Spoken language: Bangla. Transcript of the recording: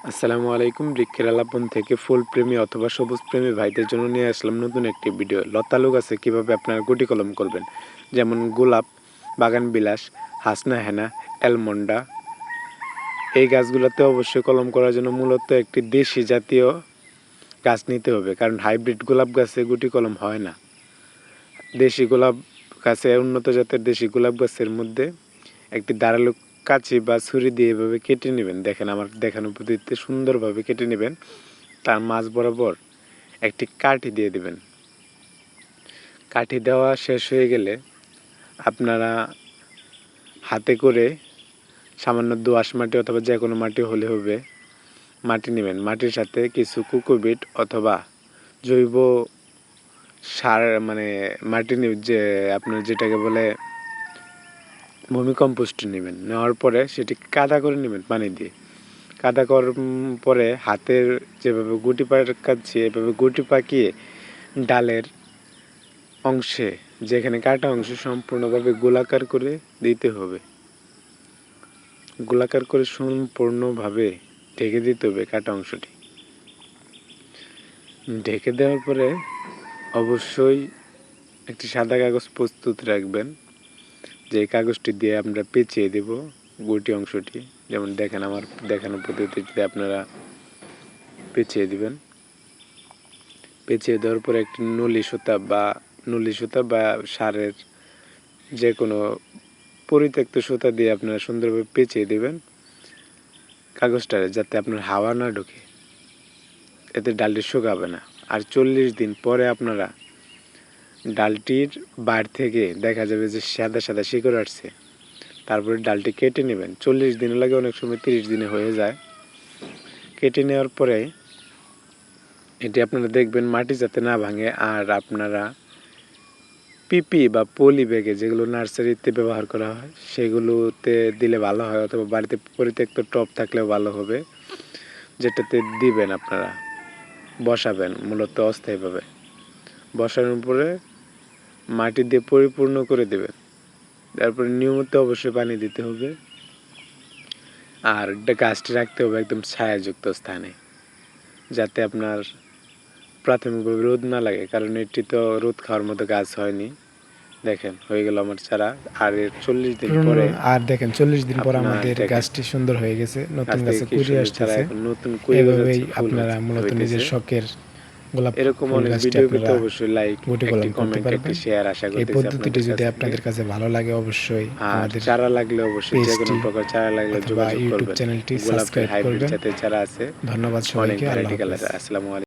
আসসালামু আলাইকুম। বৃক্ষের আলাপন থেকে ফুল প্রেমী অথবা সবুজ প্রেমী ভাইদের জন্য নিয়ে আসলাম নতুন একটি ভিডিও। লতালু গাছে কীভাবে আপনারা গুটি কলম করবেন, যেমন গোলাপ, বাগান বিলাস, হাসনা হেনা, অ্যালমন্ডা। এই গাছগুলোতে অবশ্যই কলম করার জন্য মূলত একটি দেশি জাতীয় গাছ নিতে হবে, কারণ হাইব্রিড গোলাপ গাছে গুটি কলম হয় না। দেশি গোলাপ গাছে, উন্নত জাতের দেশি গোলাপ গাছের মধ্যে একটি ধারালো কাঁচি বা ছুরি দিয়ে এভাবে কেটে নেবেন। দেখেন, আমার দেখানো পদ্ধতিতে সুন্দরভাবে কেটে নেবেন। তার মাঝ বরাবর একটি কাঠি দিয়ে দেবেন। কাঠি দেওয়া শেষ হয়ে গেলে আপনারা হাতে করে সামান্য দোআঁশ মাটি অথবা যে কোনো মাটি হলে হবে, মাটি নেবেন। মাটির সাথে কিছু কোকোপিট অথবা জৈব সার, মানে মাটি যে আপনার যেটাকে বলে ভূমিকম্পোস্ট নেবেন। নেওয়ার পরে সেটি কাদা করে নেবেন পানি দিয়ে। কাদা করার পরে হাতের যেভাবে গুটি পাকাচ্ছি এভাবে গুটি পাকিয়ে ডালের অংশে, যেখানে কাটা অংশ, সম্পূর্ণভাবে গোলাকার করে দিতে হবে। গোলাকার করে সম্পূর্ণভাবে ঢেকে দিতে হবে কাটা অংশটি। ঢেকে দেওয়ার পরে অবশ্যই একটি সাদা কাগজ প্রস্তুত রাখবেন, যে কাগজটি দিয়ে আমরা পেঁচিয়ে দেব গুটি অংশটি। যেমন দেখেন, আমার দেখানো পদ্ধতিতে আপনারা পেঁচিয়ে দিবেন। পেঁচিয়ে দেওয়ার পরে একটি নলি সুতা বা সারের যে কোনো পরিত্যক্ত সুতা দিয়ে আপনারা সুন্দরভাবে পেঁচিয়ে দেবেন কাগজটারে, যাতে আপনার হাওয়া না ঢোকে, এতে ডালটি শুকাবে না। আর 40 দিন পরে আপনারা ডালটির বাইরে থেকে দেখা যাবে যে সাদা সাদা শিকড় আসছে। তারপরে ডালটি কেটে নেবেন। 40 দিন লাগে, অনেক সময় 30 দিনে হয়ে যায়। কেটে নেওয়ার পরে এটি আপনারা দেখবেন মাটি যাতে না ভাঙে। আর আপনারা পিপি বা পলি ব্যাগে, যেগুলো নার্সারিতে ব্যবহার করা হয়, সেগুলোতে দিলে ভালো হয়, অথবা বাড়িতে পরিত্যক্ত টব থাকলেও ভালো হবে, যেটাতে দিবেন আপনারা বসাবেন মূলত অস্থায়ীভাবে। বসানোর পরে মাটি দিয়ে পরিপূর্ণ করে দেবেন। তারপরে নিয়মিত অবশ্যই পানি দিতে হবে। আর গাছটি রাখতে হবে একদম ছায়াযুক্ত স্থানে, যাতে আপনার প্রাথমিকভাবে রোদ না লাগে, কারণ এটি তো রোদ খাওয়ার মতো গাছ হয়নি। দেখেন, হয়ে গেল আমার চারা। আর এর 40 দিন পরে, আর দেখেন 40 দিন পর আমাদের গাছটি সুন্দর হয়ে গেছে, নতুন গাছে কুঁড়ি আসতেছে। এভাবেই আপনারা মূলত নিজের শখের গোলাপ এরকম ফুল অনেক গাছটি ভিডিও পেতে আপনারা অবশ্যই লাইক, গুটি একটি কলম করতে কমেন্ট, একটি পারবেন। শেয়ার আশা এই করতেছি পদ্ধতিটি যদি আপনাদের কাছে ভালো লাগে, অবশ্যই আর আমাদের চারা লাগলে অবশ্যই যে কোনো পেজটি প্রকার চারা লাগলে অথবা যোগাযোগ ইউটিউব করবেন। চ্যানেলটি গোলাপের সাবস্ক্রাইব হাইব্রিড করবেন। জাতের চারা আছে, ধন্যবাদ অনেক সবাইকে। আল্লাহ ভ্যারাইটি কালার। হাফেজ। আসসালামু আলাইকুম।